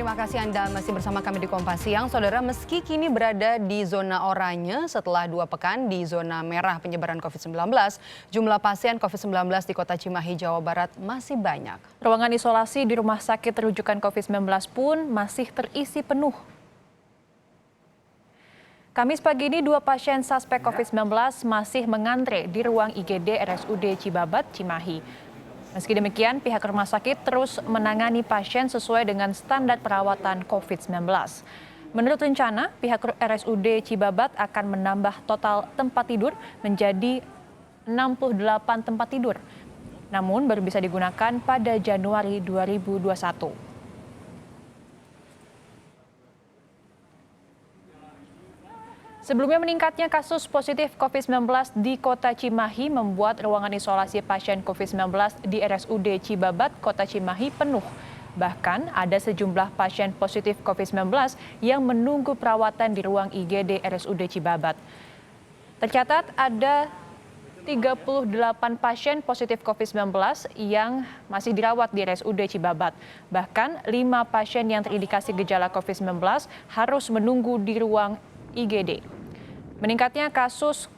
terima kasih Anda masih bersama kami di Kompas Siang. Saudara, meski kini berada di zona oranye setelah 2 pekan di zona merah penyebaran COVID-19, jumlah pasien COVID-19 di Kota Cimahi, Jawa Barat masih banyak. Ruangan isolasi di rumah sakit rujukan COVID-19 pun masih terisi penuh. Kamis pagi ini 2 pasien suspek COVID-19 masih mengantre di ruang IGD RSUD Cibabat, Cimahi. Meski demikian, pihak rumah sakit terus menangani pasien sesuai dengan standar perawatan COVID-19. Menurut rencana, pihak RSUD Cibabat akan menambah total tempat tidur menjadi 68 tempat tidur. Namun baru bisa digunakan pada Januari 2021. Sebelumnya meningkatnya kasus positif COVID-19 di Kota Cimahi membuat ruangan isolasi pasien COVID-19 di RSUD Cibabat, Kota Cimahi penuh. Bahkan ada sejumlah pasien positif COVID-19 yang menunggu perawatan di ruang IGD RSUD Cibabat. Tercatat ada 38 pasien positif COVID-19 yang masih dirawat di RSUD Cibabat. Bahkan 5 pasien yang terindikasi gejala COVID-19 harus menunggu di ruang IGD. Meningkatnya kasus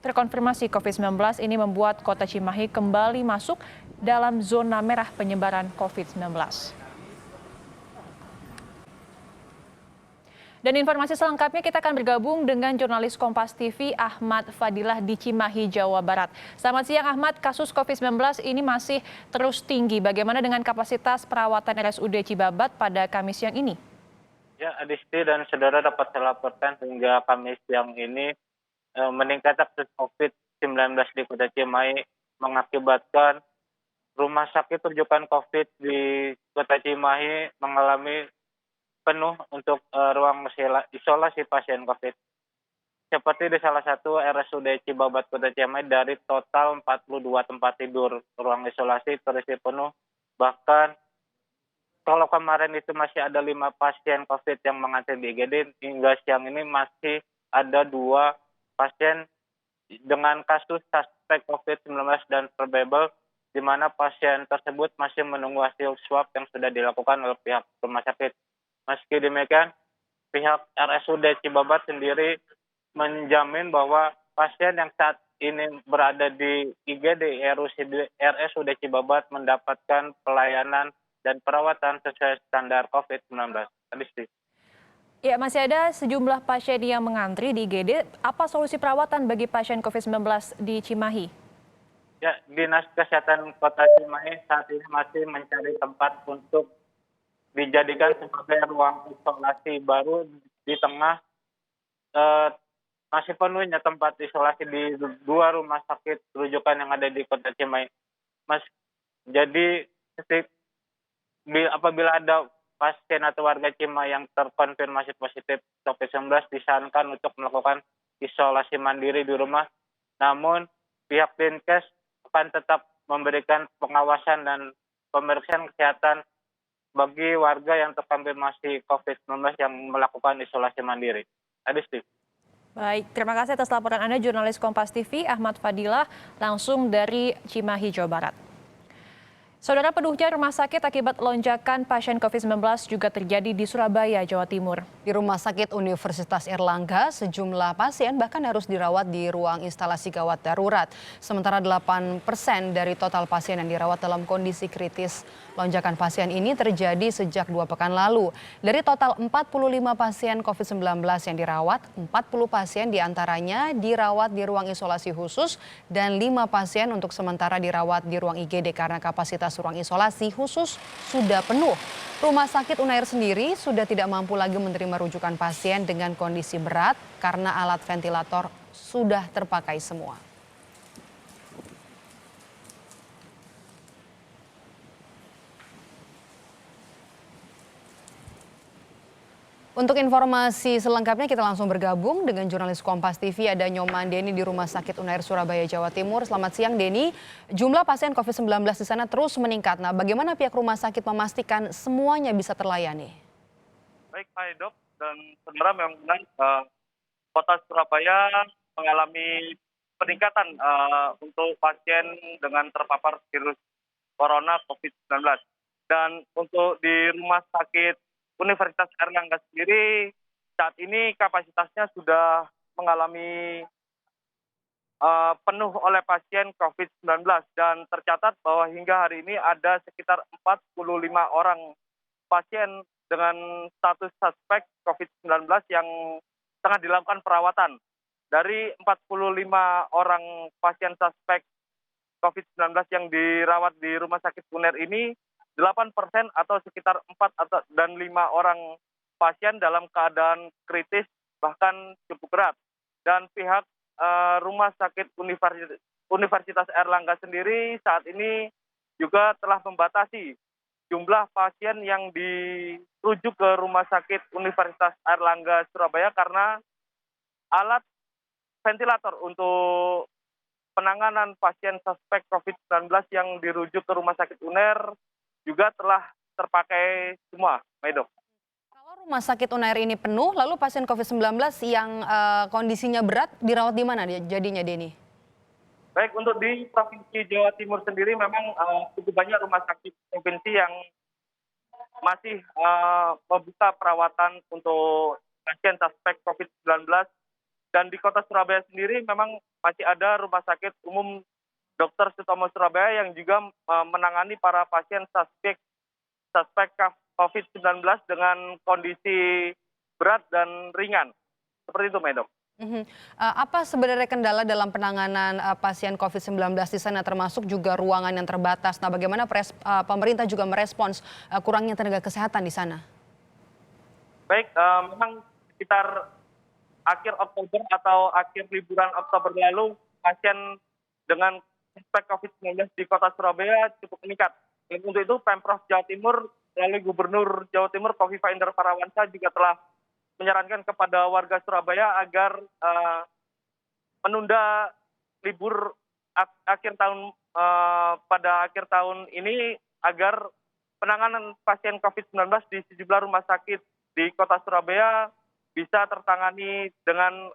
terkonfirmasi COVID-19 ini membuat Kota Cimahi kembali masuk dalam zona merah penyebaran COVID-19. Dan informasi selengkapnya kita akan bergabung dengan jurnalis Kompas TV Ahmad Fadilah di Cimahi, Jawa Barat. Selamat siang Ahmad, kasus COVID-19 ini masih terus tinggi. Bagaimana dengan kapasitas perawatan RSUD Cibabat pada Kamis siang ini? Ya, Adisti dan saudara dapat saya laporkan hingga Kamis siang ini meningkatnya kasus COVID-19 di Kota Cimahi mengakibatkan rumah sakit rujukan COVID di Kota Cimahi mengalami penuh untuk ruang isolasi pasien COVID. Seperti di salah satu RSUD Cibabat Kota Cimahi, dari total 42 tempat tidur ruang isolasi terisi penuh. Bahkan kalau kemarin itu masih ada 5 pasien COVID yang mengantri di IGD, hingga siang ini masih ada 2 pasien dengan kasus suspek COVID-19 dan probable, di mana pasien tersebut masih menunggu hasil swab yang sudah dilakukan oleh pihak rumah sakit. Meski demikian, pihak RSUD Cibabat sendiri menjamin bahwa pasien yang saat ini berada di IGD RSUD Cibabat mendapatkan pelayanan dan perawatan sesuai standar COVID-19. Ya, masih ada sejumlah pasien yang mengantri di IGD. Apa solusi perawatan bagi pasien COVID-19 di Cimahi? Ya, Dinas Kesehatan Kota Cimahi saat ini masih mencari tempat untuk dijadikan sebagai ruang isolasi baru di tengah masih penuhnya tempat isolasi di 2 rumah sakit rujukan yang ada di Kota Cimahi. Jadi apabila ada pasien atau warga Cimahi yang terkonfirmasi positif COVID-19 disarankan untuk melakukan isolasi mandiri di rumah. Namun pihak Dinkes akan tetap memberikan pengawasan dan pemeriksaan kesehatan bagi warga yang terkonfirmasi COVID-19 yang melakukan isolasi mandiri. Adisti. Baik, terima kasih atas laporan Anda jurnalis Kompas TV Ahmad Fadilah langsung dari Cimahi, Jawa Barat. Saudara, penuhnya rumah sakit akibat lonjakan pasien COVID-19 juga terjadi di Surabaya, Jawa Timur. Di Rumah Sakit Universitas Airlangga, sejumlah pasien bahkan harus dirawat di ruang instalasi gawat darurat. Sementara 8% dari total pasien yang dirawat dalam kondisi kritis. Lonjakan pasien ini terjadi sejak 2 pekan lalu. Dari total 45 pasien COVID-19 yang dirawat, 40 pasien diantaranya dirawat di ruang isolasi khusus dan 5 pasien untuk sementara dirawat di ruang IGD karena kapasitas ruang isolasi khusus sudah penuh. Rumah sakit Unair sendiri sudah tidak mampu lagi menerima rujukan pasien dengan kondisi berat karena alat ventilator sudah terpakai semua. Untuk informasi selengkapnya kita langsung bergabung dengan jurnalis Kompas TV, ada Nyoman Denny di Rumah Sakit Unair Surabaya, Jawa Timur. Selamat siang Denny, jumlah pasien COVID-19 di sana terus meningkat. Nah, bagaimana pihak rumah sakit memastikan semuanya bisa terlayani? Baik Pak Dok, dan saudara memang kota Surabaya mengalami peningkatan untuk pasien dengan terpapar virus corona COVID-19. Dan untuk di rumah sakit Universitas Airlangga sendiri saat ini kapasitasnya sudah mengalami penuh oleh pasien COVID-19 dan tercatat bahwa hingga hari ini ada sekitar 45 orang pasien dengan status suspek COVID-19 yang tengah dilakukan perawatan. Dari 45 orang pasien suspek COVID-19 yang dirawat di Rumah Sakit UNER ini, 8% atau sekitar 4 dan 5 orang pasien dalam keadaan kritis bahkan cukup berat. Dan pihak Rumah Sakit Universitas Airlangga sendiri saat ini juga telah membatasi jumlah pasien yang dirujuk ke Rumah Sakit Universitas Airlangga Surabaya karena alat ventilator untuk penanganan pasien suspek COVID-19 yang dirujuk ke Rumah Sakit UNER juga telah terpakai semua, Maido. Kalau Rumah Sakit UNAIR ini penuh, lalu pasien COVID-19 yang kondisinya berat dirawat di mana jadinya, Denny? Baik, untuk di Provinsi Jawa Timur sendiri memang cukup banyak rumah sakit provinsi yang masih membuka perawatan untuk pasien suspek COVID-19. Dan di kota Surabaya sendiri memang masih ada Rumah Sakit Umum Dr. Sutomo Surabaya yang juga menangani para pasien suspek COVID-19 dengan kondisi berat dan ringan. Seperti itu, Medok. Apa sebenarnya kendala dalam penanganan pasien COVID-19 di sana, termasuk juga ruangan yang terbatas? Nah, bagaimana pemerintah juga merespons kurangnya tenaga kesehatan di sana? Baik, memang sekitar akhir Oktober atau akhir liburan Oktober lalu, pasien dengan suspek COVID-19 di kota Surabaya cukup meningkat. Dan untuk itu Pemprov Jawa Timur melalui Gubernur Jawa Timur Kofifa Indar Parawansa juga telah menyarankan kepada warga Surabaya agar menunda libur akhir tahun pada akhir tahun ini agar penanganan pasien COVID-19 di sejumlah rumah sakit di kota Surabaya bisa tertangani dengan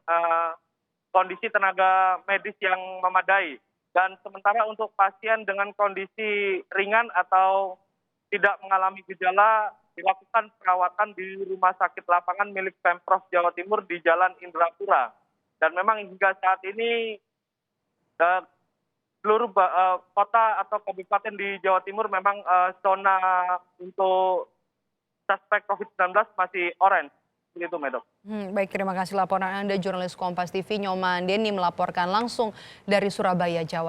kondisi tenaga medis yang memadai. Dan sementara untuk pasien dengan kondisi ringan atau tidak mengalami gejala dilakukan perawatan di rumah sakit lapangan milik Pemprov Jawa Timur di Jalan Indrapura. Dan memang hingga saat ini seluruh kota atau kabupaten di Jawa Timur memang zona untuk suspek COVID-19 masih orange. Begitu, Medok. Baik, terima kasih laporan Anda, jurnalis Kompas TV Nyoman Denny melaporkan langsung dari Surabaya, Jawa